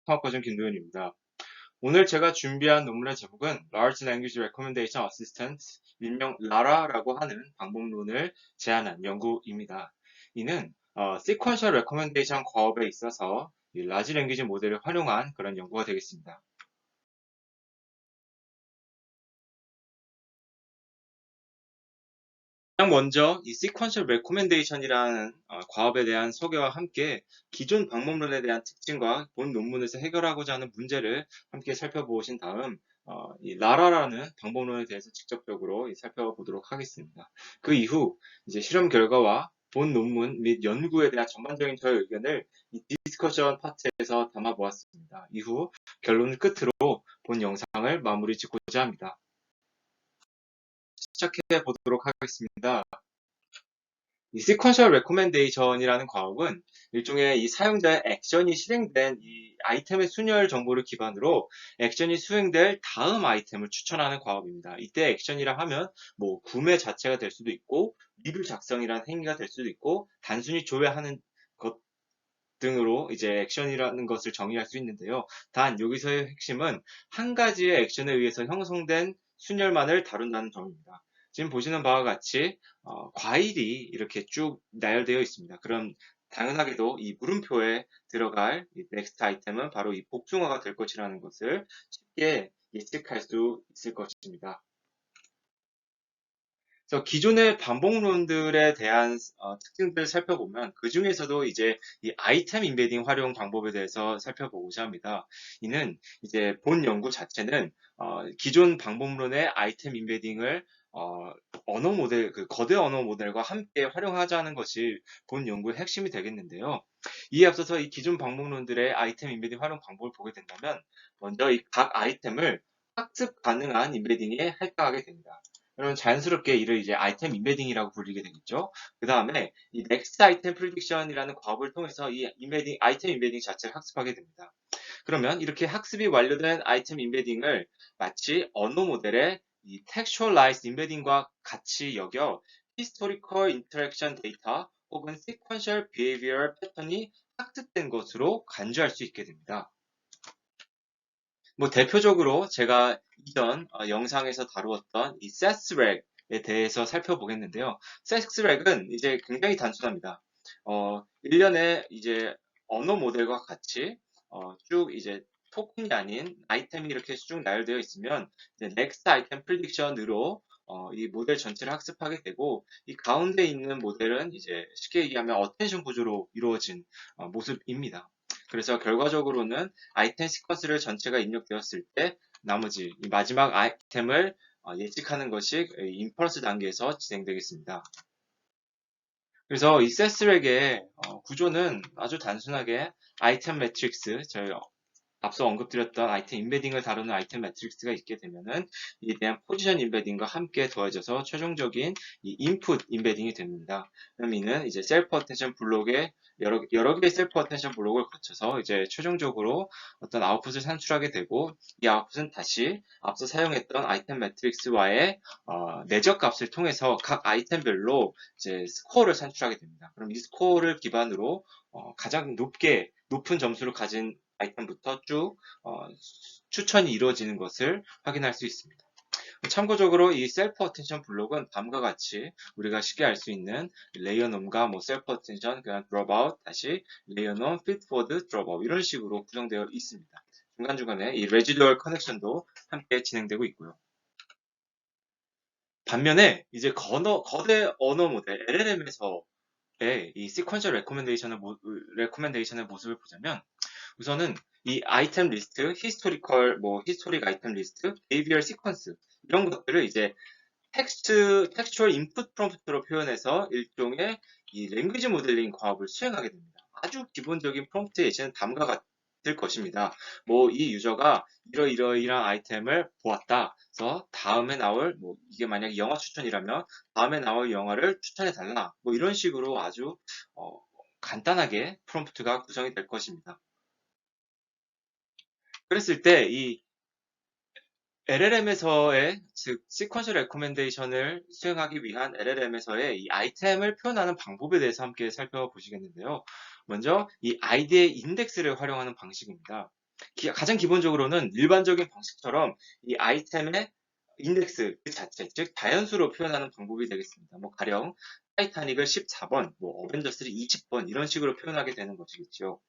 통합과정 김도현입니다. 오늘 제가 준비한 논문의 제목은 Large Language Recommendation Assistant, 일명 LARA라고 하는 방법론을 제안한 연구입니다. 이는 Sequential Recommendation 과업에 있어서 이 Large Language 모델을 활용한 그런 연구가 되겠습니다. 가장 먼저 이 sequential recommendation이라는 과업에 대한 소개와 함께 기존 방법론에 대한 특징과 본 논문에서 해결하고자 하는 문제를 함께 살펴보신 다음 이 라라라는 방법론에 대해서 직접적으로 살펴보도록 하겠습니다. 그 이후 이제 실험 결과와 본 논문 및 연구에 대한 전반적인 저의 의견을 이 디스커션 파트에서 담아보았습니다. 이후 결론을 끝으로 본 영상을 마무리 짓고자 합니다. 시작해 보도록 하겠습니다. 이 sequential recommendation이라는 과업은 일종의 이 사용자의 액션이 실행된 이 아이템의 순열 정보를 기반으로 액션이 수행될 다음 아이템을 추천하는 과업입니다. 이때 액션이라 하면 뭐 구매 자체가 될 수도 있고 리뷰 작성이라는 행위가 될 수도 있고 단순히 조회하는 것 등으로 이제 액션이라는 것을 정의할 수 있는데요. 단 여기서의 핵심은 한 가지의 액션에 의해서 형성된 순열만을 다룬다는 점입니다. 지금 보시는 바와 같이 과일이 이렇게 쭉 나열되어 있습니다. 그럼 당연하게도 이 물음표에 들어갈 이 next 아이템은 바로 이 복숭아가 될 것이라는 것을 쉽게 예측할 수 있을 것입니다. 그래서 기존의 반복론들에 대한 특징들을 살펴보면 그 중에서도 이제 이 아이템 인베딩 활용 방법에 대해서 살펴보고자 합니다. 이는 이제 본 연구 자체는 기존 방법론의 아이템 인베딩을 언어 모델, 그 거대 언어 모델과 함께 활용하자는 것이 본 연구의 핵심이 되겠는데요. 이에 앞서서 이 기존 방법론들의 아이템 인베딩 활용 방법을 보게 된다면 먼저 이 각 아이템을 학습 가능한 인베딩에 할당하게 됩니다. 그러면 자연스럽게 이를 이제 아이템 인베딩이라고 불리게 되겠죠. 그 다음에 이 넥스트 아이템 프리딕션이라는 과업을 통해서 이 인베딩, 아이템 인베딩 자체를 학습하게 됩니다. 그러면 이렇게 학습이 완료된 아이템 인베딩을 마치 언어 모델의 이 textualized 인베딩과 같이 여겨 historical interaction data 혹은 sequential behavior 패턴이 학습된 것으로 간주할 수 있게 됩니다. 뭐 대표적으로 제가 이전 영상에서 다루었던 이 세스렉에 대해서 살펴보겠는데요. 세스렉은 이제 굉장히 단순합니다. 일련의 이제 언어 모델과 같이 쭉 이제 토큰이 아닌 아이템이 이렇게 쭉 나열되어 있으면 이제 next 아이템 prediction으로 이 모델 전체를 학습하게 되고 이 가운데 있는 모델은 이제 쉽게 얘기하면 어텐션 구조로 이루어진 모습입니다. 그래서 결과적으로는 아이템 시퀀스를 전체가 입력되었을 때 나머지 이 마지막 아이템을 예측하는 것이 인퍼런스 단계에서 진행되겠습니다. 그래서 이 세스렉의 구조는 아주 단순하게 아이템 매트릭스, 저희 앞서 언급드렸던 아이템 인베딩을 다루는 아이템 매트릭스가 있게 되면은 이에 대한 포지션 인베딩과 함께 더해져서 최종적인 이 인풋 인베딩이 됩니다. 그럼 이는 이제 셀프 어텐션 블록의 여러 개의 셀프 어텐션 블록을 거쳐서 이제 최종적으로 어떤 아웃풋을 산출하게 되고 이 아웃풋은 다시 앞서 사용했던 아이템 매트릭스와의 내적 값을 통해서 각 아이템별로 이제 스코어를 산출하게 됩니다. 그럼 이 스코어를 기반으로 가장 높은 점수를 가진 아이템부터 쭉 추천이 이루어지는 것을 확인할 수 있습니다. 참고적으로 이 셀프 어텐션 블록은 다음과 같이 우리가 쉽게 알 수 있는 레이어넘과 뭐 셀프 어텐션, 그냥 드롭아웃, 다시 레이어넘, 피드포드, 드롭아웃 이런 식으로 구성되어 있습니다. 중간중간에 이 레지듀얼 커넥션도 함께 진행되고 있고요. 반면에 이제 거대 언어 모델 LLM에서의 이 시퀀셜 레코멘데이션의 모습을 보자면 우선은 이 아이템 리스트, 히스토릭 아이템 리스트, 비헤비얼 시퀀스 이런 것들을 이제 텍스추얼 인풋 프롬프트로 표현해서 일종의 이 랭귀지 모델링 과업을 수행하게 됩니다. 아주 기본적인 프롬프트 예시는 다음과 같을 것입니다. 뭐 이 유저가 이러이러이러한 아이템을 보았다. 그래서 다음에 나올 뭐 이게 만약에 영화 추천이라면 다음에 나올 영화를 추천해 달라. 뭐 이런 식으로 아주 간단하게 프롬프트가 구성이 될 것입니다. 그랬을 때 이 LLM에서의 즉 시퀀셜 레코멘데이션을 수행하기 위한 LLM에서의 이 아이템을 표현하는 방법에 대해서 함께 살펴보시겠는데요. 먼저 이 아이디의 인덱스를 활용하는 방식입니다. 가장 기본적으로는 일반적인 방식처럼 이 아이템의 인덱스 그 자체, 즉 자연수로 표현하는 방법이 되겠습니다. 뭐 가령 타이타닉을 14번, 뭐 어벤져스를 20번 이런 식으로 표현하게 되는 것이겠죠.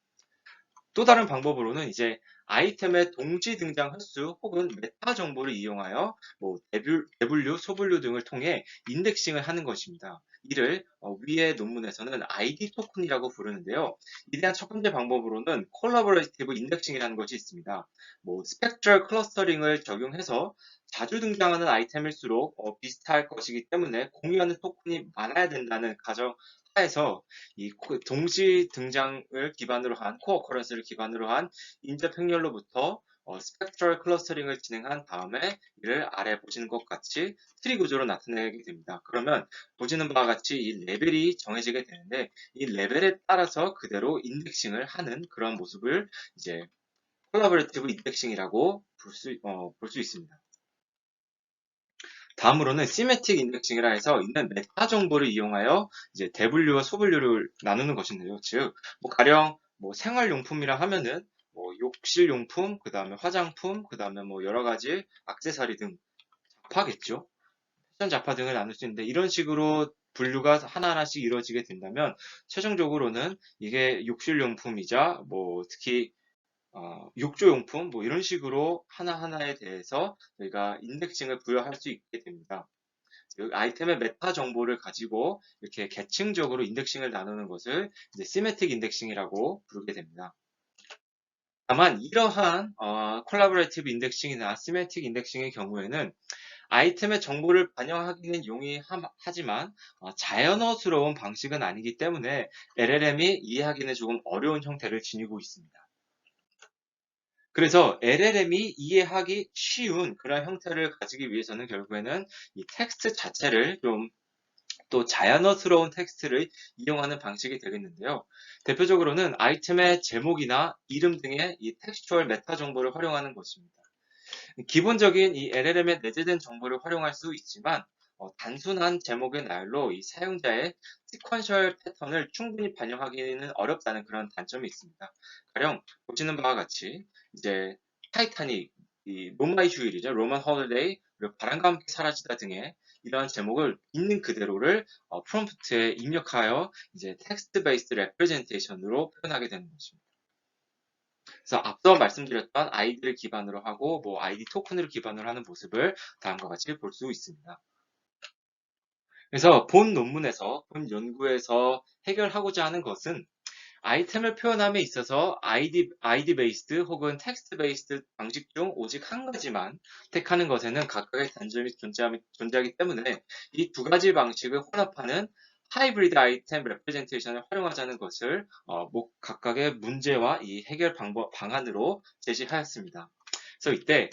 또 다른 방법으로는 이제 아이템의 동시 등장 횟수 혹은 메타 정보를 이용하여 뭐 W, 소분류 등을 통해 인덱싱을 하는 것입니다. 이를 위의 논문에서는 ID 토큰이라고 부르는데요. 이에 대한 첫 번째 방법으로는 콜라보레이티브 인덱싱이라는 것이 있습니다. 뭐 스펙트럴 클러스터링을 적용해서 자주 등장하는 아이템일수록 비슷할 것이기 때문에 공유하는 토큰이 많아야 된다는 가정 하에서 이 동시 등장을 기반으로 한 코어 커런스를 기반으로 한 인접 행렬로부터 스펙트럴 클러스터링을 진행한 다음에 이를 아래 보시는 것 같이 트리 구조로 나타내게 됩니다. 그러면 보시는 바와 같이 이 레벨이 정해지게 되는데 이 레벨에 따라서 그대로 인덱싱을 하는 그런 모습을 이제 콜라보레이티브 인덱싱이라고 볼 수 있습니다. 다음으로는 시메틱 인덱싱이라 해서 있는 메타 정보를 이용하여 이제 대분류와 소분류를 나누는 것인데요. 즉, 뭐 가령 뭐 생활용품이라 하면은 뭐 욕실용품, 그 다음에 화장품, 그 다음에 뭐 여러 가지 액세서리 등 잡화겠죠. 패션 잡화 등을 나눌 수 있는데 이런 식으로 분류가 하나하나씩 이루어지게 된다면 최종적으로는 이게 욕실용품이자 뭐 특히 욕조용품 뭐 이런 식으로 하나하나에 대해서 저희가 인덱싱을 부여할 수 있게 됩니다. 즉 아이템의 메타 정보를 가지고 이렇게 계층적으로 인덱싱을 나누는 것을 이제 시메틱 인덱싱이라고 부르게 됩니다. 다만 이러한 콜라보레이티브 인덱싱이나 시메틱 인덱싱의 경우에는 아이템의 정보를 반영하기는 용이하지만 자연어스러운 방식은 아니기 때문에 LLM이 이해하기는 조금 어려운 형태를 지니고 있습니다. 그래서 LLM이 이해하기 쉬운 그런 형태를 가지기 위해서는 결국에는 이 텍스트 자체를 좀 또 자연어스러운 텍스트를 이용하는 방식이 되겠는데요. 대표적으로는 아이템의 제목이나 이름 등의 이 텍스추얼 메타 정보를 활용하는 것입니다. 기본적인 이 LLM의 내재된 정보를 활용할 수 있지만 단순한 제목의 나열로 이 사용자의 시퀀셜 패턴을 충분히 반영하기는 어렵다는 그런 단점이 있습니다. 가령 보시는 바와 같이 이제 타이타닉, 이 로마의 휴일이죠. 로만 홀리데이, 그리고 바람과 함께 사라지다 등의 이러한 제목을 있는 그대로를 프롬프트에 입력하여 이제 텍스트 베이스드 레프레젠테이션으로 표현하게 되는 것입니다. 그래서 앞서 말씀드렸던 아이디를 기반으로 하고 뭐 아이디 토큰을 기반으로 하는 모습을 다음과 같이 볼 수 있습니다. 그래서 본 논문에서, 본 연구에서 해결하고자 하는 것은 아이템을 표현함에 있어서 아이디 베이스드 혹은 텍스트 베이스드 방식 중 오직 한 가지만 택하는 것에는 각각의 단점이 존재하기 때문에 이 두 가지 방식을 혼합하는 하이브리드 아이템 레프레젠테이션을 활용하자는 것을 각각의 문제와 이 해결 방안으로 제시하였습니다. 그래서 이때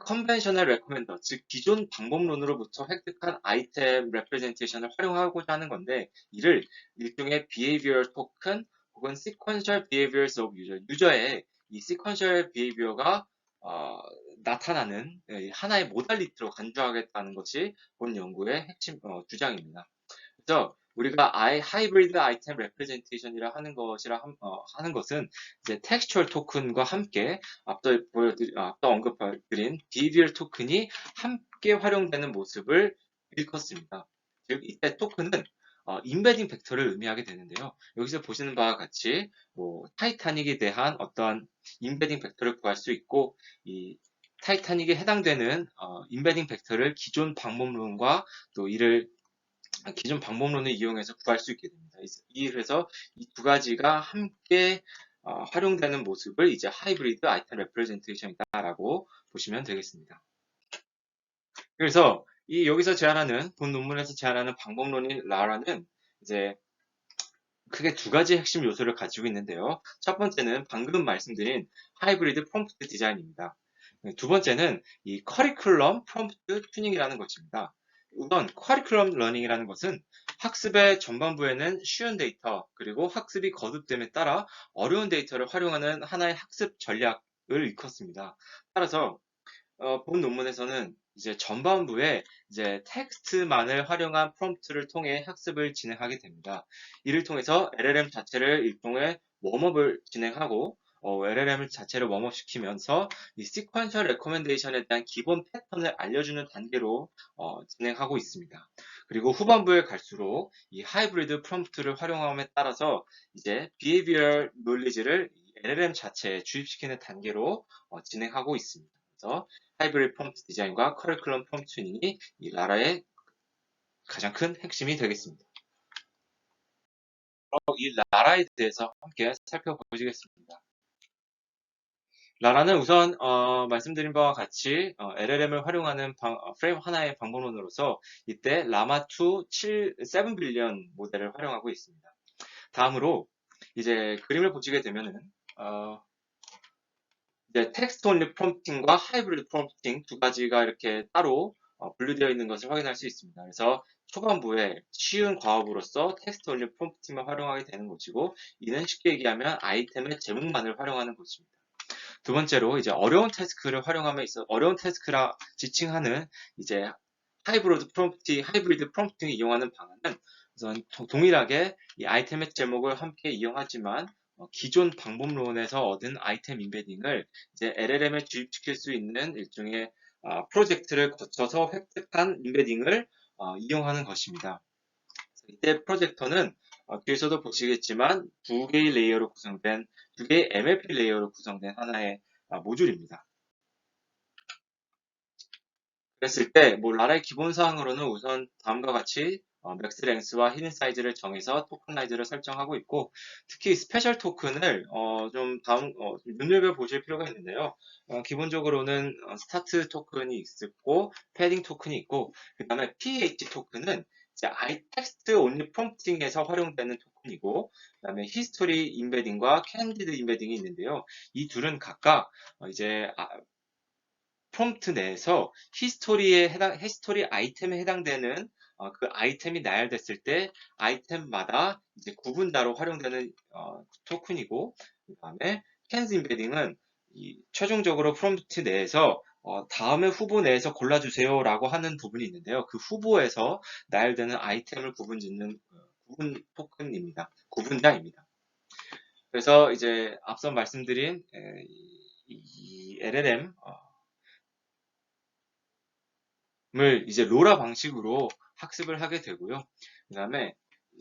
컨벤셔널 레코멘더, 즉 기존 방법론으로부터 획득한 아이템 레프레젠테이션을 활용하고자 하는 건데 이를 일종의 behavioral token 혹은 sequential behaviors of user, 유저의 이 sequential behavior가 나타나는 하나의 모달리티로 간주하겠다는 것이 본 연구의 핵심 주장입니다. 그래서 우리가 하이브리드 아이템 레프레젠테이션이라 하는 것은 이제 텍스처얼 토큰과 함께 앞서 언급드린 비비얼 토큰이 함께 활용되는 모습을 일컫습니다. 즉 이때 토큰은 인베딩 벡터를 의미하게 되는데요. 여기서 보시는 바와 같이 뭐 타이타닉에 대한 어떤 인베딩 벡터를 구할 수 있고 이 타이타닉에 해당되는 인베딩 벡터를 기존 방법론과 또 이를 기존 방법론을 이용해서 구할 수 있게 됩니다. 그래서 이 두 가지가 함께 활용되는 모습을 이제 하이브리드 아이템 레프레젠테이션이다라고 보시면 되겠습니다. 그래서 여기서 제안하는 본 논문에서 제안하는 방법론인 라라는 이제 크게 두 가지 핵심 요소를 가지고 있는데요. 첫 번째는 방금 말씀드린 하이브리드 프롬프트 디자인입니다. 두 번째는 이 커리큘럼 프롬프트 튜닝이라는 것입니다. 우선 커리큘럼 러닝이라는 것은 학습의 전반부에는 쉬운 데이터 그리고 학습이 거듭됨에 따라 어려운 데이터를 활용하는 하나의 학습 전략을 일컫습니다. 따라서 본 논문에서는 이제 전반부에 이제 텍스트만을 활용한 프롬프트를 통해 학습을 진행하게 됩니다. 이를 통해서 LLM 자체를 일종의 웜업을 진행하고 LLM 자체를 웜업 시키면서 이 sequential recommendation에 대한 기본 패턴을 알려주는 단계로 진행하고 있습니다. 그리고 후반부에 갈수록 이 하이브리드 프롬프트를 활용함에 따라서 이제 behavioral knowledge를 LLM 자체에 주입시키는 단계로 진행하고 있습니다. 그래서 하이브리드 프롬프트 디자인과 커리큘럼 프롬프트 튜닝이 이 라라의 가장 큰 핵심이 되겠습니다. 이 라라에 대해서 함께 살펴보시겠습니다. 라라는 우선 말씀드린 바와 같이 LLM을 활용하는 프레임 하나의 방법론으로서 이때 라마2 7 빌리언 모델을 활용하고 있습니다. 다음으로 이제 그림을 보시게 되면은 이제 텍스트 온리 프롬프팅과 하이브리드 프롬프팅 두 가지가 이렇게 따로 분류되어 있는 것을 확인할 수 있습니다. 그래서 초반부에 쉬운 과업으로서 텍스트 온리 프롬프팅만 활용하게 되는 것이고, 이는 쉽게 얘기하면 아이템의 제목만을 활용하는 것입니다. 두 번째로 이제 어려운 태스크를 활용함에 있어 어려운 태스크라 지칭하는 이제 하이브리드 프롬프팅을 이용하는 방안은 우선 동일하게 이 아이템의 제목을 함께 이용하지만 기존 방법론에서 얻은 아이템 인베딩을 이제 LLM에 주입시킬 수 있는 일종의 프로젝트를 거쳐서 획득한 인베딩을 이용하는 것입니다. 이때 프로젝터는 뒤에서도 보시겠지만 두 개의 레이어로 구성된 두 개의 MLP 레이어로 구성된 하나의 모듈입니다. 그랬을 때 라라의 기본 사항으로는 우선 다음과 같이 맥스 랭스와 히든 사이즈를 정해서 토큰라이즈를 설정하고 있고, 특히 스페셜 토큰을 좀 눈여겨 보실 필요가 있는데요. 기본적으로는 스타트 토큰이 있고 패딩 토큰이 있고, 그 다음에 PH 토큰은 이제 텍스트 온리 프롬프팅에서 활용되는 토큰이고, 그 다음에 히스토리 인베딩과 캔디드 인베딩이 있는데요. 이 둘은 각각 이제 프롬프트 내에서 히스토리 아이템에 해당되는 그 아이템이 나열됐을 때 아이템마다 이제 구분자로 활용되는 토큰이고, 그 다음에 캔즈 인베딩은 최종적으로 프롬프트 내에서 다음에 후보 내에서 골라주세요라고 하는 부분이 있는데요. 그 후보에서 나열되는 아이템을 구분 토큰입니다. 구분자입니다. 그래서 이제 앞서 말씀드린 이 LLM 을 이제 로라 방식으로 학습을 하게 되고요. 그 다음에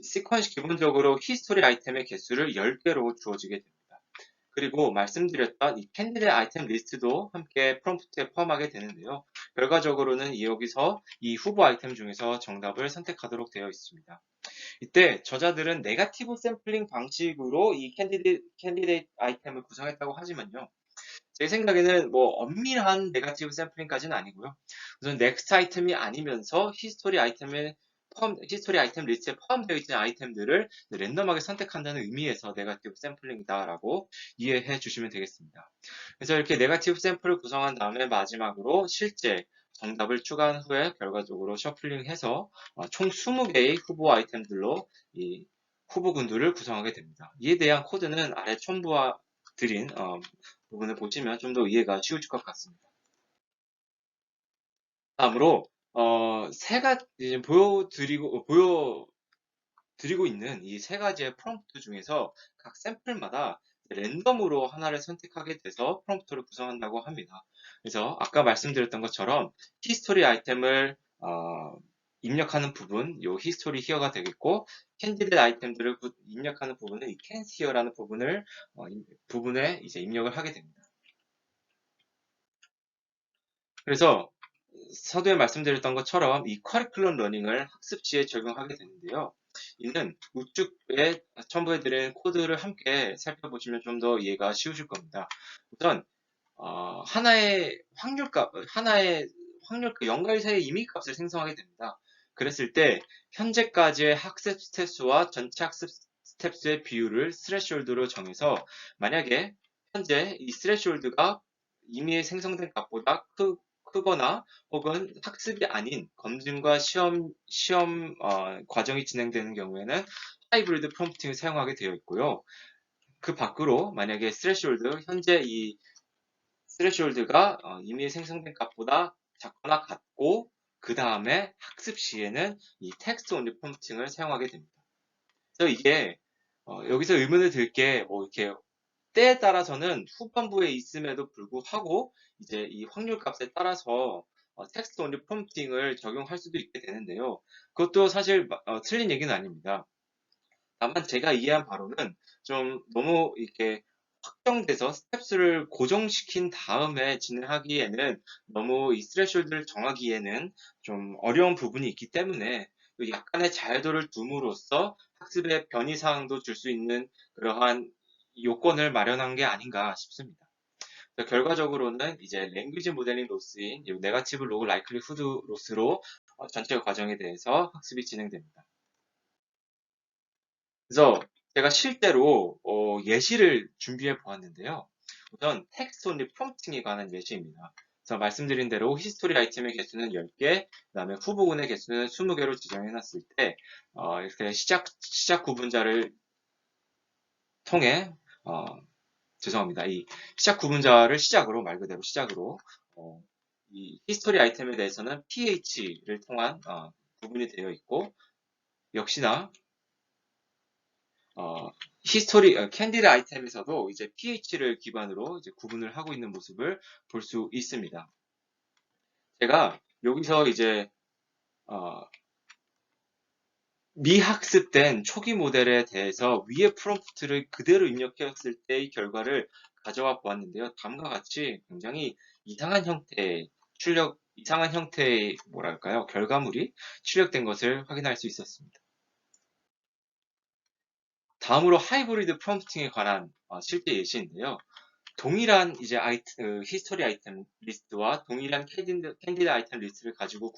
시퀀시 기본적으로 히스토리 아이템의 개수를 10개로 주어지게 됩니다. 그리고 말씀드렸던 이 캔디드 아이템 리스트도 함께 프롬프트에 포함하게 되는데요. 결과적으로는 여기서 이 후보 아이템 중에서 정답을 선택하도록 되어 있습니다. 이때 저자들은 네거티브 샘플링 방식으로 이 캔디데이트 아이템을 구성했다고 하지만요. 제 생각에는 엄밀한 네거티브 샘플링까지는 아니고요. 우선 넥스트 아이템이 아니면서 히스토리 아이템 리스트에 포함되어 있는 아이템들을 랜덤하게 선택한다는 의미에서 네거티브 샘플링이다라고 이해해 주시면 되겠습니다. 그래서 이렇게 네거티브 샘플을 구성한 다음에 마지막으로 실제 정답을 추가한 후에 결과적으로 셔플링해서 총 20개의 후보 아이템들로 이 후보 군두를 구성하게 됩니다. 이에 대한 코드는 아래 첨부와 드린 부분을 보시면 좀 더 이해가 쉬우실 것 같습니다. 다음으로 세 가지 보여드리고 있는 이 세 가지의 프롬프트 중에서 각 샘플마다 랜덤으로 하나를 선택하게 돼서 프롬프트를 구성한다고 합니다. 그래서 아까 말씀드렸던 것처럼 히스토리 아이템을 입력하는 부분, 요 히스토리 히어가 되겠고, 캔디드 아이템들을 입력하는 부분은 이 캔스 히어라는 부분에 이제 입력을 하게 됩니다. 그래서 서두에 말씀드렸던 것처럼 이 커리큘럼 러닝을 학습지에 적용하게 되는데요. 이는 우측에 첨부해드린 코드를 함께 살펴보시면 좀 더 이해가 쉬우실 겁니다. 우선 하나의 연결사의 임의값을 생성하게 됩니다. 그랬을 때 현재까지의 학습 스텝스와 전체 학습 스텝스의 비율을 스레시홀드로 정해서, 만약에 현재 이 스레시홀드가 이미 생성된 값보다 크거나 혹은 학습이 아닌 검증과 시험 과정이 진행되는 경우에는 하이브리드 프롬프팅을 사용하게 되어 있고요. 그 밖으로 만약에 현재 이 스레시홀드가 이미 생성된 값보다 작거나 같고, 그 다음에 학습 시에는 이 텍스트 온리 프롬프팅을 사용하게 됩니다. 그래서 이게 여기서 의문을 들 게 이렇게 때에 따라서는 후반부에 있음에도 불구하고 이제 이 확률 값에 따라서 텍스트 온리 프롬프팅을 적용할 수도 있게 되는데요. 그것도 사실 틀린 얘기는 아닙니다. 다만 제가 이해한 바로는 좀 너무 이렇게 확정돼서 스텝스를 고정시킨 다음에 진행하기에는 너무 이 스레숄드를 정하기에는 좀 어려운 부분이 있기 때문에 약간의 자유도를 둠으로써 학습에 변이사항도 줄 수 있는 그러한 요건을 마련한 게 아닌가 싶습니다. 결과적으로는 이제 랭귀지 모델링 로스인 이 네거티브 로그 라이클리후드 로스로 전체 과정에 대해서 학습이 진행됩니다. 그래서 제가 실제로 예시를 준비해 보았는데요. 우선 텍스트 온리 프롬프팅에 관한 예시입니다. 그래서 말씀드린 대로 히스토리 아이템의 개수는 10개, 그다음에 후보군의 개수는 20개로 지정해 놨을 때 이렇게 시작 구분자를 통해 죄송합니다. 이 시작 구분자를 시작으로 말 그대로 시작으로 이 히스토리 아이템에 대해서는 ph를 통한 구분이 되어 있고 역시나 캔디드 아이템에서도 이제 ph를 기반으로 이제 구분을 하고 있는 모습을 볼 수 있습니다. 제가 여기서 이제 어, 미학습된 초기 모델에 대해서 위의 프롬프트를 그대로 입력했을 때의 결과를 가져와 보았는데요. 다음과 같이 굉장히 이상한 형태의 뭐랄까요? 결과물이 출력된 것을 확인할 수 있었습니다. 다음으로 하이브리드 프롬프팅에 관한 실제 예시인데요. 동일한 이제 히스토리 아이템 리스트와 동일한 캔디드 아이템 리스트를 가지고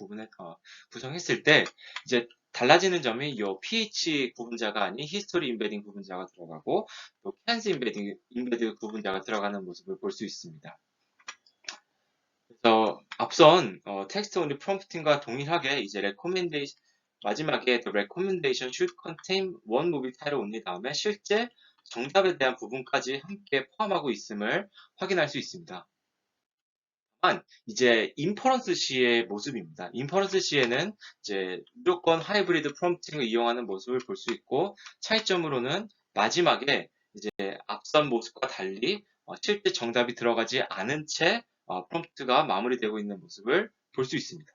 구성했을 때 이제 달라지는 점이 이 ph 구분자가 아닌 히스토리 임베딩 구분자가 들어가고 또 캔스 임베드 구분자가 들어가는 모습을 볼 수 있습니다. 그래서 앞선 텍스트 온리 프롬프팅과 동일하게 이제 마지막에 the recommendation should contain one movie title only 다음에 실제 정답에 대한 부분까지 함께 포함하고 있음을 확인할 수 있습니다. 다만 이제 인퍼런스 시의 모습입니다. 인퍼런스 시에는 이제 무조건 하이브리드 프롬프팅을 이용하는 모습을 볼 수 있고 차이점으로는 마지막에 이제 앞선 모습과 달리 실제 정답이 들어가지 않은 채 프롬프트가 마무리되고 있는 모습을 볼 수 있습니다.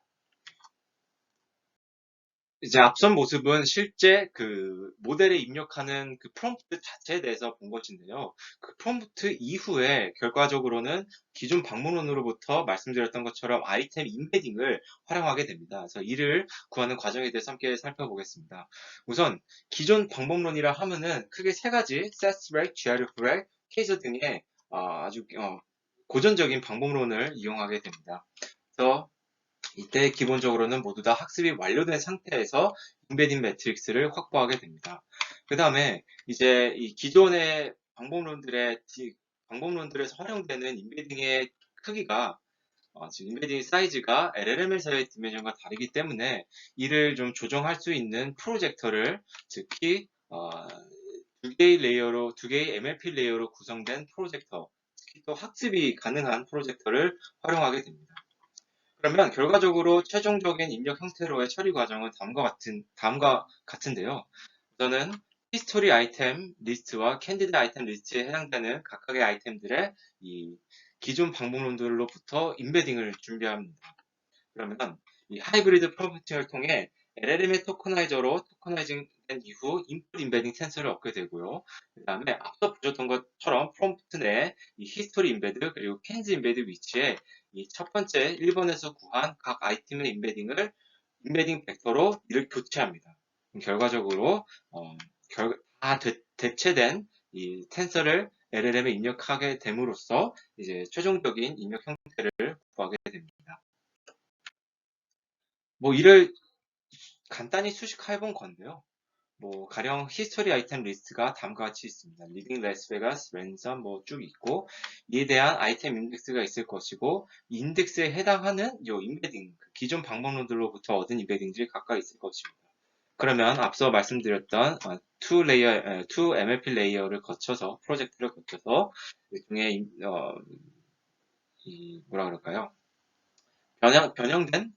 이제 앞선 모습은 실제 그 모델에 입력하는 그 프롬프트 자체에 대해서 본 것인데요. 그 프롬프트 이후에 결과적으로는 기존 방문론으로부터 말씀드렸던 것처럼 아이템 임베딩을 활용하게 됩니다. 그래서 이를 구하는 과정에 대해서 함께 살펴보겠습니다. 우선 기존 방법론이라 하면은 크게 세 가지, SET, GRF, 케이스 등의 아주 고전적인 방법론을 이용하게 됩니다. 그래서 이때 기본적으로는 모두 다 학습이 완료된 상태에서 임베딩 매트릭스를 확보하게 됩니다. 그 다음에 이제 이 기존의 방법론들에서 활용되는 임베딩의 크기가 지금 임베딩 사이즈가 LLM에서의 디멘션과 다르기 때문에 이를 좀 조정할 수 있는 프로젝터를 특히 두 개의 MLP 레이어로 구성된 프로젝터, 특히 또 학습이 가능한 프로젝터를 활용하게 됩니다. 그러면 결과적으로 최종적인 입력 형태로의 처리 과정은 다음과 같은데요. 우선은 히스토리 아이템 리스트와 캔디드 아이템 리스트에 해당되는 각각의 아이템들의 이 기존 방법론들로부터 임베딩을 준비합니다. 그러면 이 하이브리드 프로퍼팅을 통해 LLM의 토커나이저로 토커나이징 된 이후 인풋 임베딩 센서를 얻게 되고요. 그 다음에 앞서 보셨던 것처럼 프롬프트 내에 이 히스토리 임베드 그리고 캔즈 임베드 위치에 이 첫 번째 1번에서 구한 각 아이템의 임베딩 벡터로 이를 교체합니다. 결과적으로 다 대체된 이 텐서를 LLM에 입력하게 됨으로써 이제 최종적인 입력 형태를 구하게 됩니다. 뭐 이를 간단히 수식해 본 건데요. 뭐 가령 히스토리 아이템 리스트가 다음과 같이 있습니다. 리빙 라스베가스, 랜섬 뭐 쭉 있고 이에 대한 아이템 인덱스가 있을 것이고 이 인덱스에 해당하는 요 임베딩 기존 방법론들로부터 얻은 임베딩들이 각각 있을 것입니다. 그러면 앞서 말씀드렸던 투 MLP 레이어를 거쳐서 프로젝트를 거쳐서 일종의 뭐라 그럴까요? 변형된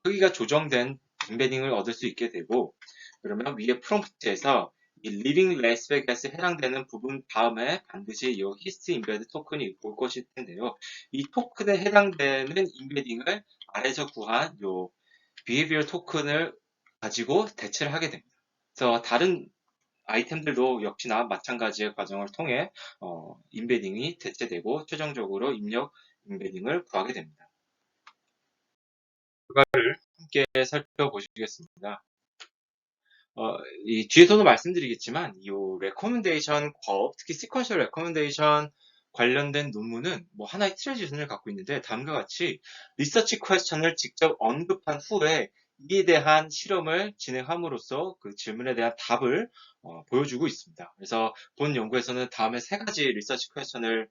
크기가 조정된 임베딩을 얻을 수 있게 되고 그러면 위에 프롬프트에서 이 리빙 레스베가스에 해당되는 부분 다음에 반드시 이 히스트 임베드 토큰이 올 것일 텐데요. 이 토큰에 해당되는 임베딩을 아래서 구한 요 behavior 토큰을 가지고 대체를 하게 됩니다. 그래서 다른 아이템들도 역시나 마찬가지의 과정을 통해 임베딩이 대체되고 최종적으로 입력 임베딩을 구하게 됩니다. 그거를 함께 살펴보시겠습니다. 이 뒤에서도 말씀드리겠지만 이 레코멘데이션 과업, 특히 시퀀셜 레코멘데이션 관련된 논문은 뭐 하나의 트레디션을 갖고 있는데 다음과 같이 리서치 퀘스천을 직접 언급한 후에 이에 대한 실험을 진행함으로써 그 질문에 대한 답을 보여주고 있습니다. 그래서 본 연구에서는 다음에 세 가지 리서치 퀘스천을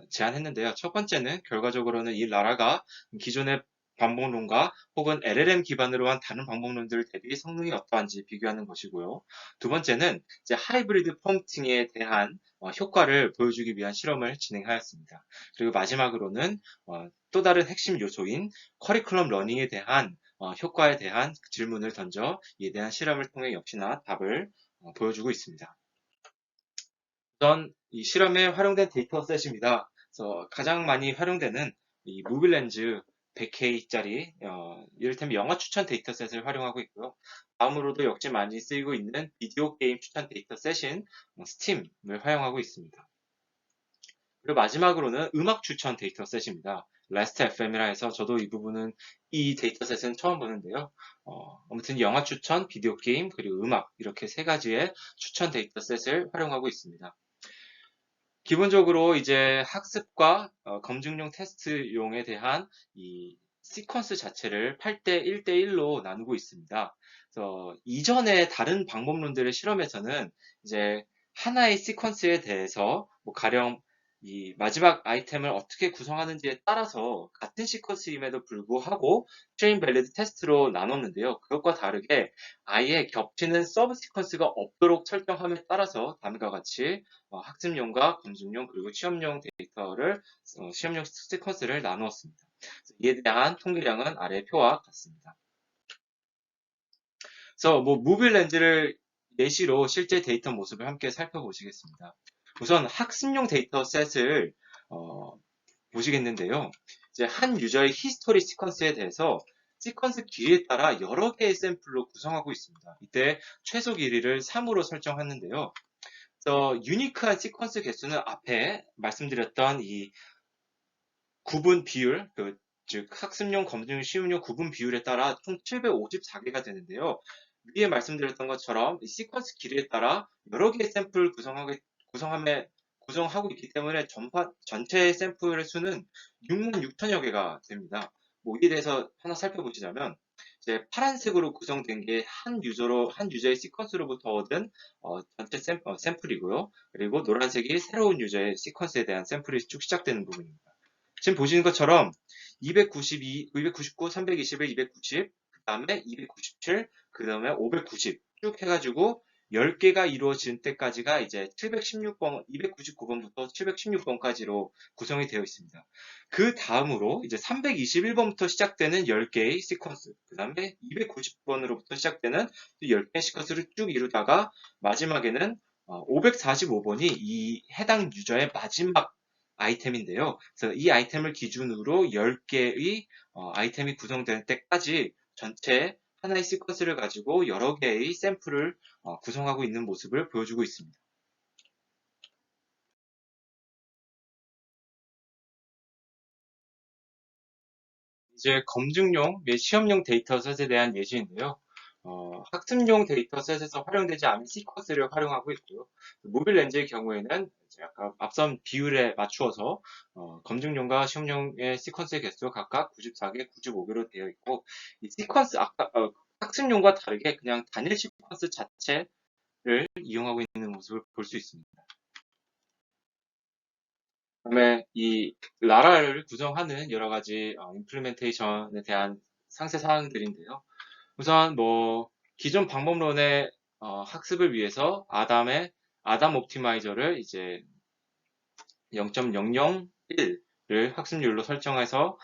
제안했는데요. 첫 번째는 결과적으로는 이 라라가 기존의 반복론과 혹은 LLM 기반으로 한 다른 반복론들 대비 성능이 어떠한지 비교하는 것이고요. 두 번째는 이제 하이브리드 펌팅에 대한 효과를 보여주기 위한 실험을 진행하였습니다. 그리고 마지막으로는 또 다른 핵심 요소인 커리큘럼 러닝에 대한 효과에 대한 질문을 던져 이에 대한 실험을 통해 역시나 답을 보여주고 있습니다. 우선 이 실험에 활용된 데이터셋입니다. 그래서 가장 많이 활용되는 이 무빌렌즈 100K짜리 이를테면 영화 추천 데이터셋을 활용하고 있고요. 다음으로도 역시 많이 쓰이고 있는 비디오 게임 추천 데이터셋인 스팀을 활용하고 있습니다. 그리고 마지막으로는 음악 추천 데이터셋입니다. Last.fm이라 해서 저도 이 데이터셋은 처음 보는데요. 아무튼 영화 추천, 비디오 게임, 그리고 음악 이렇게 세 가지의 추천 데이터셋을 활용하고 있습니다. 기본적으로 이제 학습과 검증용 테스트용에 대한 이 시퀀스 자체를 8대 1대1로 나누고 있습니다. 그래서 이전에 다른 방법론들의 실험에서는 이제 하나의 시퀀스에 대해서 뭐 가령 이 마지막 아이템을 어떻게 구성하는지에 따라서 같은 시퀀스임에도 불구하고 트레인 밸리드 테스트로 나눴는데요. 그것과 다르게 아예 겹치는 서브 시퀀스가 없도록 설정함에 따라서 다음과 같이 학습용과 검증용 그리고 시험용 데이터를 시험용 시퀀스를 나누었습니다. 이에 대한 통계량은 아래 표와 같습니다. 그래서 뭐 무빌 렌즈를 예시로 실제 데이터 모습을 함께 살펴보시겠습니다. 우선 학습용 데이터셋을 보시겠는데요. 이제 한 유저의 히스토리 시퀀스에 대해서 시퀀스 길이에 따라 여러 개의 샘플로 구성하고 있습니다. 이때 최소 길이를 3으로 설정하는데요. 그래서 유니크한 시퀀스 개수는 앞에 말씀드렸던 이 구분 비율, 즉 학습용, 검증용, 시험용 구분 비율에 따라 총 754개가 되는데요. 위에 말씀드렸던 것처럼 이 시퀀스 길이에 따라 여러 개의 샘플을 구성하고 있기 때문에 전체 샘플의 수는 6만 6천여 개가 됩니다. 뭐 이에 대해서 하나 살펴보시자면 이제 파란색으로 구성된 게 한 유저의 시퀀스로부터 얻은 전체 샘플이고요. 그리고 노란색이 새로운 유저의 시퀀스에 대한 샘플이 쭉 시작되는 부분입니다. 지금 보시는 것처럼 292, 299, 321, 290, 그 다음에 297, 그 다음에 590 쭉 해가지고 10개가 이루어진 때까지가 이제 716번, 299번부터 716번까지로 구성이 되어 있습니다. 그 다음으로 이제 321번부터 시작되는 10개의 시퀀스, 그 다음에 290번으로부터 시작되는 10개의 시퀀스를 쭉 이루다가 마지막에는 545번이 이 해당 유저의 마지막 아이템인데요. 그래서 이 아이템을 기준으로 10개의 아이템이 구성될 때까지 전체 하나의 시퀀스를 가지고 여러 개의 샘플을 구성하고 있는 모습을 보여주고 있습니다. 이제 검증용 및 시험용 데이터셋에 대한 예시인데요. 학습용 데이터셋에서 활용되지 않은 시퀀스를 활용하고 있고요. 모빌 렌즈의 경우에는 이제 아까 앞선 비율에 맞추어서 검증용과 시험용의 시퀀스의 개수가 각각 94개, 95개로 되어 있고 이 시퀀스 아까 학습용과 다르게 그냥 단일 시퀀스 자체를 이용하고 있는 모습을 볼 수 있습니다. 그다음에 이 라라를 구성하는 여러 가지 임플리멘테이션에 대한 상세 사항들인데요. 우선 뭐 기존 방법론의 학습을 위해서 아담 옵티마이저를 이제 0.001을 학습률로 설정해서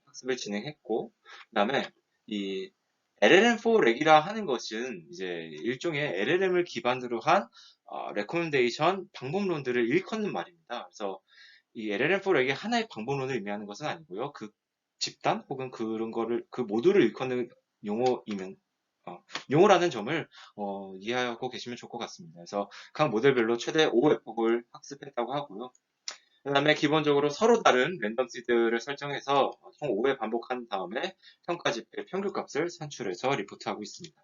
학습을 진행했고, 그다음에 이 LLM4 렉이라 하는 것은 이제 일종의 LLM을 기반으로 한 레코멘데이션 방법론들을 일컫는 말입니다. 그래서 이 LLM4 렉이 하나의 방법론을 의미하는 것은 아니고요. 그 집단 혹은 그런 거를 그 모두를 일컫는 용어이면 용어라는 점을 이해하고 계시면 좋을 것 같습니다. 그래서 각 모델별로 최대 5의 폭을 학습했다고 하고요. 그 다음에 기본적으로 서로 다른 랜덤 시드를 설정해서 총 5회 반복한 다음에 평가 지표의 평균값을 산출해서 리포트하고 있습니다.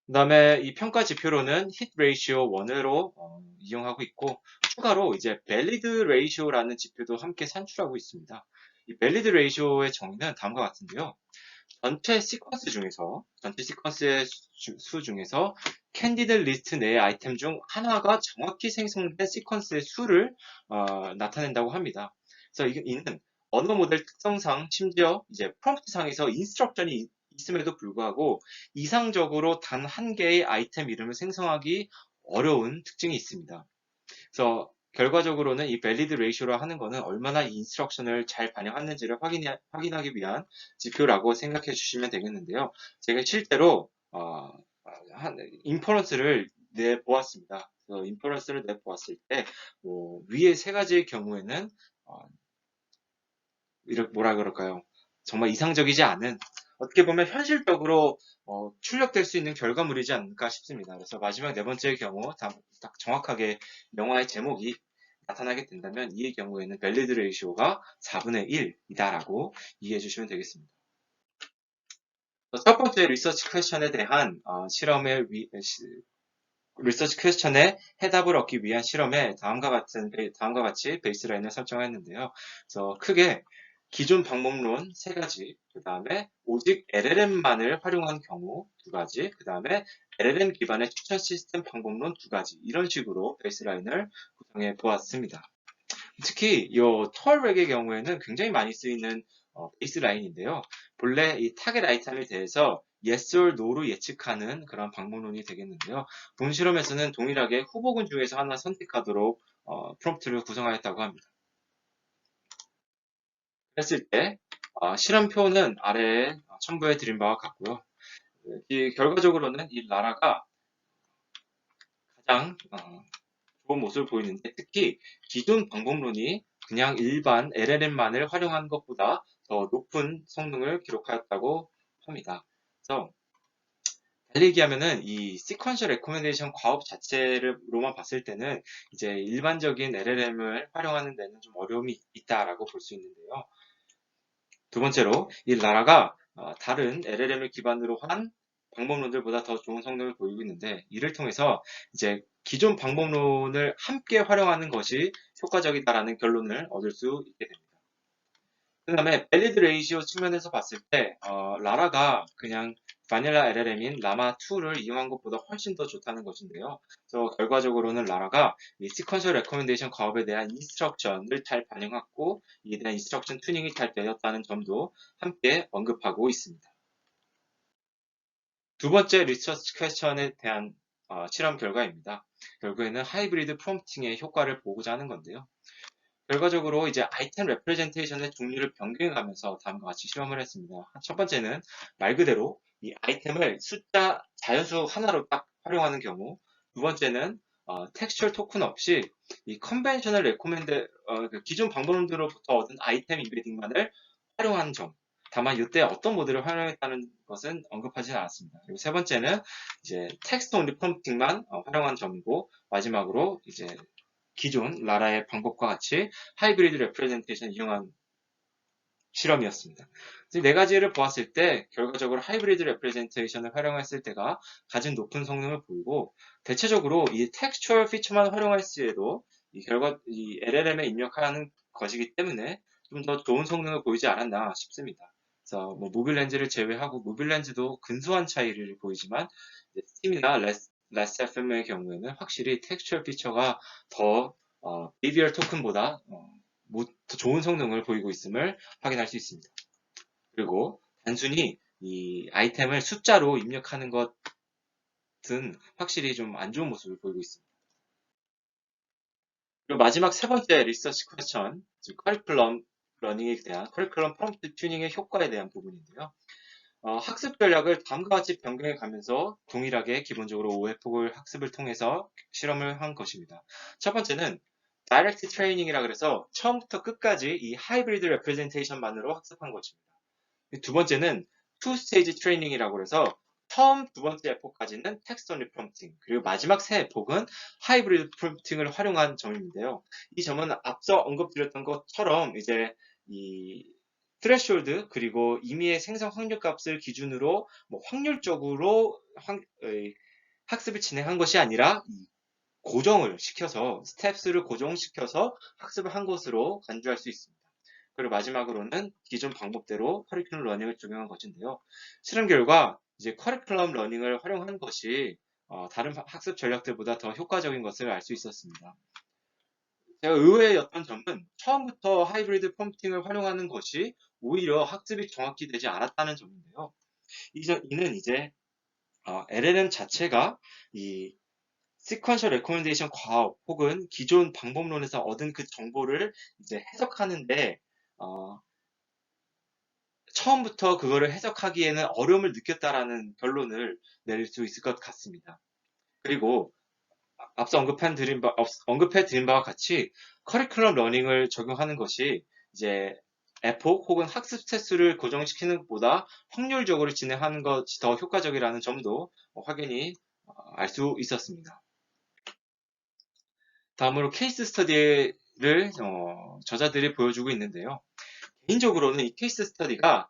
그 다음에 이 평가 지표로는 hit ratio 1으로 이용하고 있고 추가로 이제 valid ratio라는 지표도 함께 산출하고 있습니다. 이 valid ratio의 정의는 다음과 같은데요. 전체 시퀀스의 수 중에서 캔디드 리스트 내의 아이템 중 하나가 정확히 생성된 시퀀스의 수를 나타낸다고 합니다. 그래서 이는 언어 모델 특성상 심지어 이제 프롬프트 상에서 인스트럭션이 있음에도 불구하고 이상적으로 단 한 개의 아이템 이름을 생성하기 어려운 특징이 있습니다. 그래서 결과적으로는 이 valid ratio라 하는 것은 얼마나 이 인스트럭션을 잘 반영했는지를 확인하기 위한 지표라고 생각해 주시면 되겠는데요. 제가 실제로 인퍼런스를 내보았습니다. 인퍼런스를 내보았을 때 위에 세 가지의 경우에는 뭐라 그럴까요? 정말 이상적이지 않은 어떻게 보면 현실적으로 출력될 수 있는 결과물이지 않을까 싶습니다. 그래서 마지막 네 번째의 경우 딱 정확하게 영화의 제목이 나타나게 된다면 이 경우에는 밸리드 레이시오가 4분의 1이다라고 이해해 주시면 되겠습니다. 첫 번째 리서치 퀘스천에 대한 리서치 퀘스천에 해답을 얻기 위한 실험에 다음과 같이 베이스라인을 설정했는데요. 그래서 크게 기존 방법론 3가지, 그 다음에 오직 LLM만을 활용한 경우 2가지, 그 다음에 LLM 기반의 추천 시스템 방법론 2가지, 이런 식으로 베이스라인을 구성해 보았습니다. 특히 이 털렉의 경우에는 굉장히 많이 쓰이는 베이스라인인데요. 본래 이 타겟 아이템에 대해서 yes or no로 예측하는 그런 방법론이 되겠는데요. 본 실험에서는 동일하게 후보군 중에서 하나 선택하도록 프롬프트를 구성하였다고 합니다. 했을 때 실험표는 아래에 첨부해 드린 바와 같고요. 결과적으로는 이 라라가 가장 좋은 모습을 보이는데 특히 기존 방법론이 그냥 일반 LLM만을 활용한 것보다 더 높은 성능을 기록하였다고 합니다. 그래서 달리 얘기하면은 이 시퀀셜 레코멘데이션 과업 자체로만 봤을 때는 이제 일반적인 LLM을 활용하는 데는 좀 어려움이 있다라고 볼 수 있는데요. 두 번째로 이 라라가 다른 LLM을 기반으로 한 방법론들보다 더 좋은 성능을 보이고 있는데 이를 통해서 이제 기존 방법론을 함께 활용하는 것이 효과적이다라는 결론을 얻을 수 있게 됩니다. 그 다음에 밸리드 레이시오 측면에서 봤을 때 라라가 그냥 바닐라 LLM인 라마2를 이용한 것보다 훨씬 더 좋다는 것인데요. 그래서 결과적으로는 라라가 이 시퀀셜 레코멘데이션 과업에 대한 인스트럭션을 잘 반영했고 이에 대한 인스트럭션 튜닝이 잘 되었다는 점도 함께 언급하고 있습니다. 두 번째 리서치 퀘스천에 대한 실험 결과입니다. 결국에는 하이브리드 프롬프팅의 효과를 보고자 하는 건데요. 결과적으로 이제 아이템 레프레젠테이션의 종류를 변경하면서 다음과 같이 실험을 했습니다. 첫 번째는 말 그대로 이 아이템을 숫자 자연수 하나로 딱 활용하는 경우, 두 번째는 텍스처 토큰 없이 이 컨벤셔널 레코멘드 기존 방법론으로부터 얻은 아이템 인베딩만을 활용하는 점. 다만 이때 어떤 모델을 활용했다는 것은 언급하지 않았습니다. 그리고 세 번째는 이제 텍스트 온리 프롬프팅만 활용한 점이고 마지막으로 이제 기존 라라의 방법과 같이 하이브리드 레프레젠테이션 이용한 실험이었습니다. 이 네 가지를 보았을 때 결과적으로 하이브리드 레프레젠테이션을 활용했을 때가 가장 높은 성능을 보이고 대체적으로 이 텍스처얼 피처만 활용할 시에도 이 LLM에 입력하는 것이기 때문에 좀 더 좋은 성능을 보이지 않았나 싶습니다. 그래서 뭐 무빌 렌즈를 제외하고 무빌 렌즈도 근소한 차이를 보이지만 스팀이나 레스FM의 경우에는 확실히 텍스처얼 피처가 더 AVR 토큰보다 더 좋은 성능을 보이고 있음을 확인할 수 있습니다. 그리고 단순히 이 아이템을 숫자로 입력하는 것은 확실히 좀 안 좋은 모습을 보이고 있습니다. 그리고 마지막 세 번째 리서치 퀘스천, 즉 커리큘럼 러닝에 대한 커리큘럼 프롬프트 튜닝의 효과에 대한 부분인데요. 학습 전략을 다음과 같이 변경해 가면서 동일하게 기본적으로 오해폭을 학습을 통해서 실험을 한 것입니다. 첫 번째는 다이렉트 트레이닝이라 그래서 처음부터 끝까지 이 하이브리드 레프레젠테이션만으로 학습한 것입니다. 두 번째는 투 스테이지 트레이닝이라고 해서 처음 두 번째 에포까지는 텍스트 온리 프롬프팅, 그리고 마지막 세 에포는 하이브리드 프롬프팅을 활용한 점인데요. 이 점은 앞서 언급드렸던 것처럼 이제 이 트레시홀드 그리고 임의의 생성 확률 값을 기준으로 뭐 확률적으로 학습을 진행한 것이 아니라 고정을 시켜서 스텝스를 고정시켜서 학습을 한 것으로 간주할 수 있습니다. 그리고 마지막으로는 기존 방법대로 커리큘럼 러닝을 적용한 것인데요. 실험 결과 이제 커리큘럼 러닝을 활용한 것이 다른 학습 전략들보다 더 효과적인 것을 알 수 있었습니다. 제가 의외였던 점은 처음부터 하이브리드 펌프팅을 활용하는 것이 오히려 학습이 정확히 되지 않았다는 점인데요. 이는 이제 LLM 자체가 이 시퀀셜 레코멘데이션 과업 혹은 기존 방법론에서 얻은 그 정보를 이제 해석하는데 처음부터 그거를 해석하기에는 어려움을 느꼈다라는 결론을 내릴 수 있을 것 같습니다. 그리고 앞서 언급해 드린 바와 같이 커리큘럼 러닝을 적용하는 것이 이제 에폭 혹은 학습 스탯수를 고정시키는 것보다 확률적으로 진행하는 것이 더 효과적이라는 점도 확연히 알 수 있었습니다. 다음으로 케이스 스터디를 저자들이 보여주고 있는데요. 개인적으로는 이 케이스 스터디가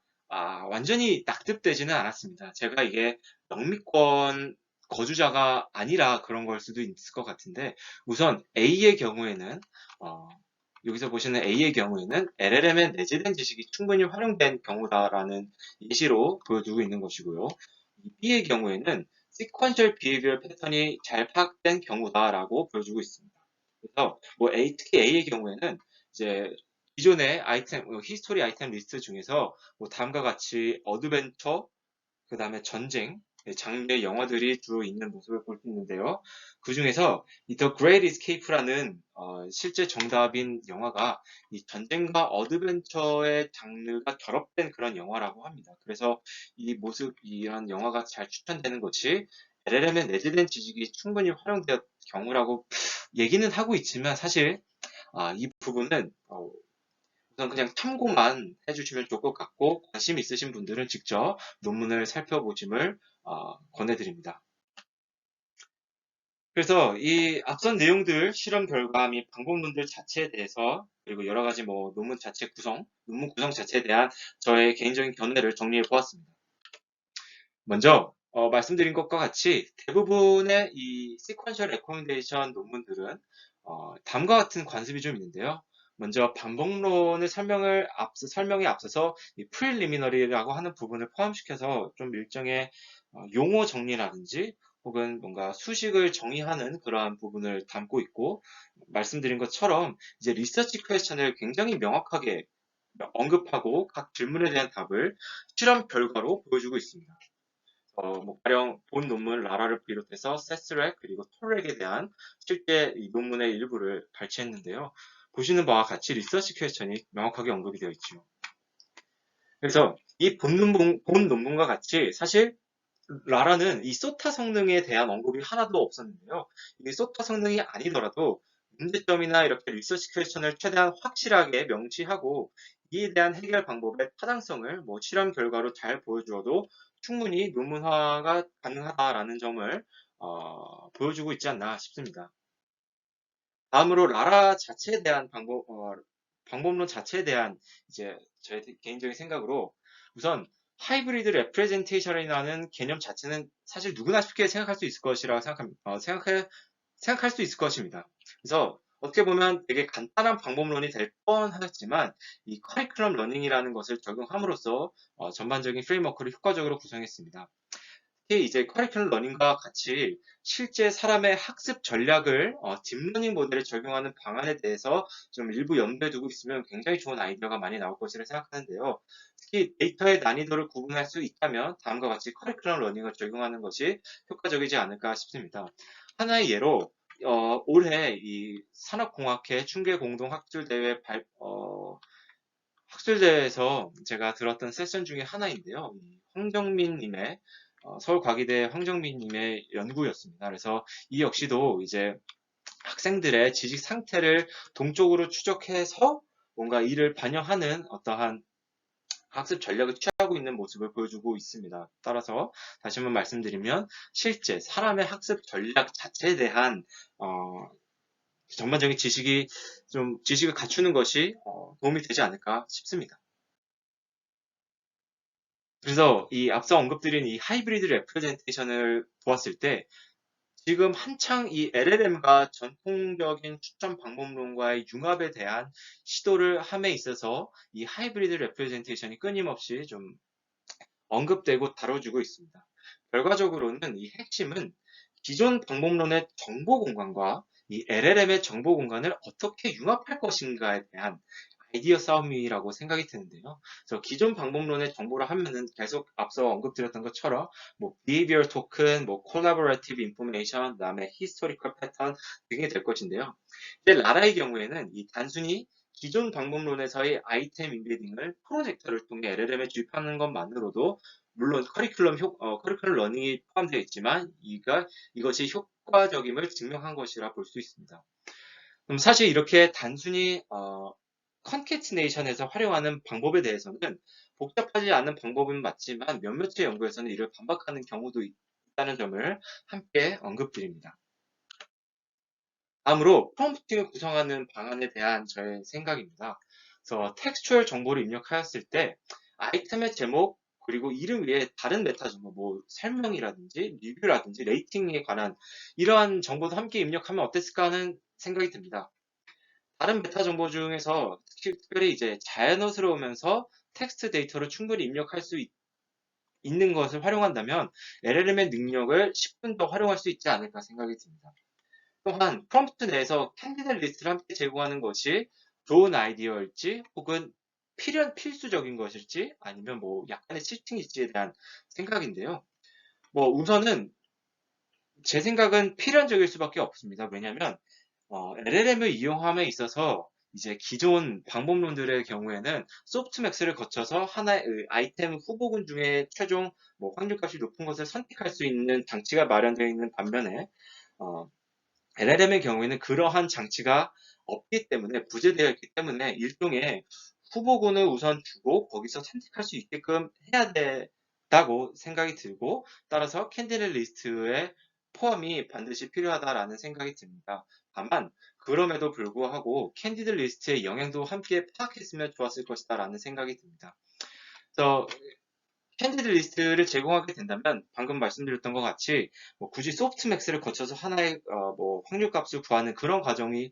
완전히 납득되지는 않았습니다. 제가 이게 영미권 거주자가 아니라 그런 걸 수도 있을 것 같은데 우선 A의 경우에는 여기서 보시는 A의 경우에는 LLM에 내재된 지식이 충분히 활용된 경우다라는 예시로 보여주고 있는 것이고요. B의 경우에는 sequential behavior 패턴이 잘 파악된 경우다라고 보여주고 있습니다. 그래서 특히 A의 경우에는 이제 기존의 히스토리 아이템 리스트 중에서 다음과 같이 어드벤처, 그 다음에 전쟁, 장르의 영화들이 주로 있는 모습을 볼 수 있는데요. 그 중에서 이 The Great Escape라는 실제 정답인 영화가 이 전쟁과 어드벤처의 장르가 결합된 그런 영화라고 합니다. 그래서 이런 영화가 잘 추천되는 것이 LLM에 내재된 지식이 충분히 활용되었 경우라고 얘기는 하고 있지만 사실 이 부분은 우선 그냥 참고만 해주시면 좋을 것 같고 관심 있으신 분들은 직접 논문을 살펴보심을 권해드립니다. 그래서 이 앞선 내용들 실험 결과 및 방법론들 자체에 대해서 그리고 여러 가지 논문 자체 논문 구성 자체에 대한 저의 개인적인 견해를 정리해 보았습니다. 먼저 말씀드린 것과 같이 대부분의 이 sequential recommendation 논문들은 다음과 같은 관습이 좀 있는데요. 먼저 방법론의 설명에 앞서서 이 preliminary라고 하는 부분을 포함시켜서 좀 일정의 용어 정리라든지 혹은 뭔가 수식을 정의하는 그러한 부분을 담고 있고 말씀드린 것처럼 이제 리서치 퀘스천을 굉장히 명확하게 언급하고 각 질문에 대한 답을 실험 결과로 보여주고 있습니다. 가령 본 논문 라라를 비롯해서 세스렉 그리고 톨렉에 대한 실제 이 논문의 일부를 발췌했는데요. 보시는 바와 같이 리서치 퀘스천이 명확하게 언급이 되어 있죠. 그래서 이 본 논문과 같이 사실 라라는 이 소타 성능에 대한 언급이 하나도 없었는데요. 이 소타 성능이 아니더라도 문제점이나 이렇게 리서치 퀘스천을 최대한 확실하게 명시하고 이에 대한 해결 방법의 타당성을 실험 결과로 잘 보여주어도 충분히 논문화가 가능하다라는 점을 보여주고 있지 않나 싶습니다. 다음으로 라라 자체에 대한 방법론 자체에 대한 이제 저의 개인적인 생각으로 우선 하이브리드 레프레젠테이션이라는 개념 자체는 사실 누구나 쉽게 생각할 수 있을 것이라고 생각할 수 있을 것입니다. 그래서 어떻게 보면 되게 간단한 방법론이 될 뻔하지만 이 커리큘럼 러닝이라는 것을 적용함으로써 전반적인 프레임워크를 효과적으로 구성했습니다. 특히 이제 커리큘럼 러닝과 같이 실제 사람의 학습 전략을 딥러닝 모델에 적용하는 방안에 대해서 좀 일부 염두에 두고 있으면 굉장히 좋은 아이디어가 많이 나올 것이라 생각하는데요. 특히 데이터의 난이도를 구분할 수 있다면 다음과 같이 커리큘럼 러닝을 적용하는 것이 효과적이지 않을까 싶습니다. 하나의 예로 올해 이 산업공학회 충계공동학술대회 학술대에서 제가 들었던 세션 중에 하나인데요. 황정민님의 서울과기대 황정민님의 연구였습니다. 그래서 이 역시도 이제 학생들의 지식 상태를 동적으로 추적해서 뭔가 이를 반영하는 어떠한 학습 전략을 취하고 있는 모습을 보여주고 있습니다. 따라서 다시 한번 말씀드리면 실제 사람의 학습 전략 자체에 대한 전반적인 지식을 갖추는 것이 도움이 되지 않을까 싶습니다. 그래서 이 앞서 언급드린 이 하이브리드 레프레젠테이션을 보았을 때 지금 한창 이 LLM과 전통적인 추천 방법론과의 융합에 대한 시도를 함에 있어서 이 하이브리드 레프레젠테이션이 끊임없이 좀 언급되고 다뤄지고 있습니다. 결과적으로는 이 핵심은 기존 방법론의 정보 공간과 이 LLM의 정보 공간을 어떻게 융합할 것인가에 대한 아이디어 싸움이라고 생각이 드는데요. 그래서 기존 방법론의 정보를 하면은 계속 앞서 언급드렸던 것처럼 뭐 behavior token, 뭐 collaborative information, 그다음에 historical pattern 등이 될 것인데요. 이제 라라의 경우에는 이 단순히 기존 방법론에서의 아이템 인베딩을 프로젝터를 통해 LLM에 주입하는 것만으로도 물론 커리큘럼 러닝이 포함되어 있지만 이것이 효과적임을 증명한 것이라 볼 수 있습니다. 그럼 사실 이렇게 단순히 컨캐티네이션에서 활용하는 방법에 대해서는 복잡하지 않은 방법은 맞지만 몇몇의 연구에서는 이를 반박하는 경우도 있다는 점을 함께 언급드립니다. 다음으로 프롬프팅을 구성하는 방안에 대한 저의 생각입니다. 그래서 텍스추얼 정보를 입력하였을 때 아이템의 제목 그리고 이름 위에 다른 메타 정보, 뭐 설명이라든지 리뷰라든지 레이팅에 관한 이러한 정보도 함께 입력하면 어땠을까 하는 생각이 듭니다. 다른 메타 정보 중에서 특별히 이제 자연스러우면서 텍스트 데이터를 충분히 입력할 수 있는 것을 활용한다면 LLM의 능력을 10분 더 활용할 수 있지 않을까 생각이 듭니다. 또한 프롬프트 내에서 캔디데이트 리스트를 함께 제공하는 것이 좋은 아이디어일지 혹은 필수적인 것일지 아니면 뭐 약간의 치팅일지에 대한 생각인데요. 뭐 우선은 제 생각은 필연적일 수밖에 없습니다. 왜냐하면 LLM을 이용함에 있어서 이제 기존 방법론들의 경우에는 소프트맥스를 거쳐서 하나의 아이템 후보군 중에 최종 뭐 확률값이 높은 것을 선택할 수 있는 장치가 마련되어 있는 반면에 LLM의 경우에는 그러한 장치가 없기 때문에 부재되어 있기 때문에 일종의 후보군을 우선 주고 거기서 선택할 수 있게끔 해야 된다고 생각이 들고 따라서 캔디데이트 리스트에 포함이 반드시 필요하다라는 생각이 듭니다. 다만 그럼에도 불구하고 캔디데이트 리스트의 영향도 함께 파악했으면 좋았을 것이다라는 생각이 듭니다. 그래서 캔디드 리스트를 제공하게 된다면 방금 말씀드렸던 것 같이 뭐 굳이 소프트맥스를 거쳐서 하나의 뭐 확률값을 구하는 그런 과정이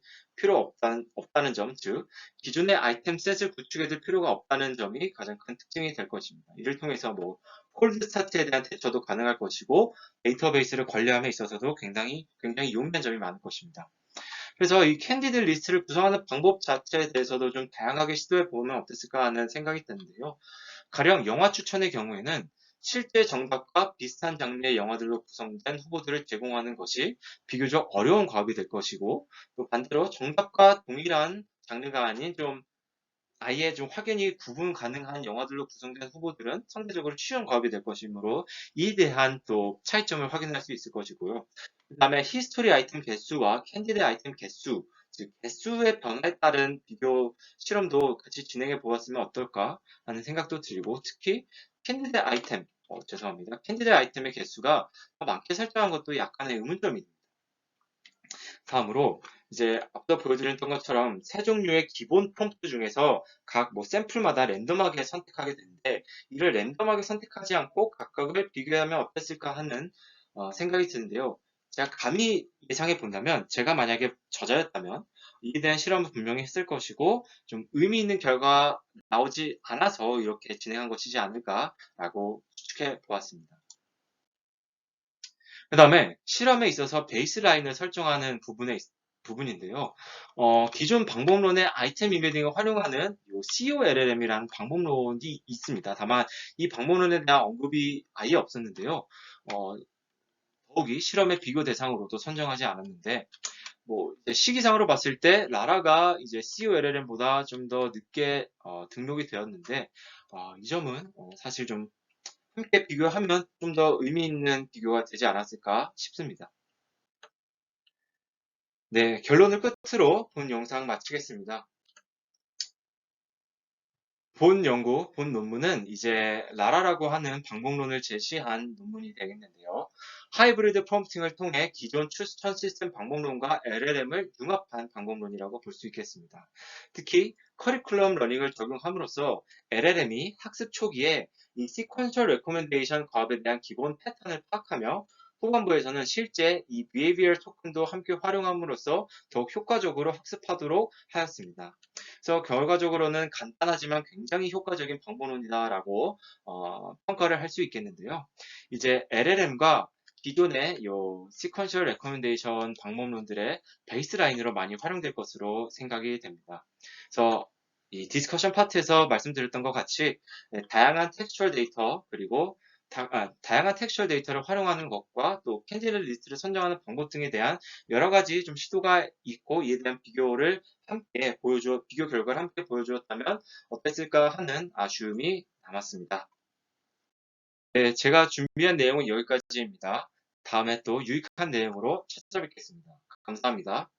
없다는 점, 즉 기존의 아이템 셋을 구축해둘 필요가 없다는 점이 가장 큰 특징이 될 것입니다. 이를 통해서 뭐 콜드 스타트에 대한 대처도 가능할 것이고 데이터베이스를 관리함에 있어서도 굉장히 유용한 점이 많을 것입니다. 그래서 이 캔디드 리스트를 구성하는 방법 자체에 대해서도 좀 다양하게 시도해 보면 어땠을까 하는 생각이 드는데요. 가령 영화 추천의 경우에는 실제 정답과 비슷한 장르의 영화들로 구성된 후보들을 제공하는 것이 비교적 어려운 과업이 될 것이고 또 반대로 정답과 동일한 장르가 아닌 좀 아예 좀 확연히 구분 가능한 영화들로 구성된 후보들은 상대적으로 쉬운 과업이 될 것이므로 이에 대한 또 차이점을 확인할 수 있을 것이고요. 그 다음에 히스토리 아이템 개수와 캔디드 아이템 개수, 즉 개수의 변화에 따른 비교 실험도 같이 진행해 보았으면 어떨까 하는 생각도 들고 특히 캔디드 아이템, 죄송합니다. 캔디드 아이템의 개수가 더 많게 설정한 것도 약간의 의문점이 다음으로 이제 앞서 보여드렸던 것처럼 세 종류의 기본 프롬프트 중에서 각 뭐 샘플마다 랜덤하게 선택하게 되는데 이를 랜덤하게 선택하지 않고 각각을 비교하면 어땠을까 하는 생각이 드는데요. 제가 감히 예상해 본다면 제가 만약에 저자였다면 이에 대한 실험을 분명히 했을 것이고 좀 의미 있는 결과 나오지 않아서 이렇게 진행한 것이지 않을까라고 추측해 보았습니다. 그 다음에 실험에 있어서 베이스라인을 설정하는 부분인데요. 기존 방법론의 아이템 인베딩을 활용하는 요 COLLM이라는 방법론이 있습니다. 다만 이 방법론에 대한 언급이 아예 없었는데요. 더욱이 실험의 비교 대상으로도 선정하지 않았는데 뭐 이제 시기상으로 봤을 때 라라가 이제 COLLM보다 좀 더 늦게 등록이 되었는데 이 점은 사실 좀 함께 비교하면 좀 더 의미 있는 비교가 되지 않았을까 싶습니다. 네, 결론을 끝으로 본 영상 마치겠습니다. 본 연구, 본 논문은 이제 라라라고 하는 방법론을 제시한 논문이 되겠는데요. 하이브리드 프롬프팅을 통해 기존 추천 시스템 방법론과 LLM을 융합한 방법론이라고 볼 수 있겠습니다. 특히 커리큘럼 러닝을 적용함으로써 LLM이 학습 초기에 이 시퀀셜 레코멘데이션 과업에 대한 기본 패턴을 파악하며 후반부에서는 실제 이 behavioral 토큰도 함께 활용함으로써 더욱 효과적으로 학습하도록 하였습니다. 그래서 결과적으로는 간단하지만 굉장히 효과적인 방법론이다라고 평가를 할 수 있겠는데요. 이제 LLM과 기존의 요 sequential recommendation 방법론들의 베이스라인으로 많이 활용될 것으로 생각이 됩니다. 그래서 이 디스커션 파트에서 말씀드렸던 것 같이 다양한 텍스처얼 데이터 그리고 다양한 텍스처얼 데이터를 활용하는 것과 또 캔디드 리스트를 선정하는 방법 등에 대한 여러 가지 좀 시도가 있고 이에 대한 비교 결과를 함께 보여주었다면 어땠을까 하는 아쉬움이 남았습니다. 네, 제가 준비한 내용은 여기까지입니다. 다음에 또 유익한 내용으로 찾아뵙겠습니다. 감사합니다.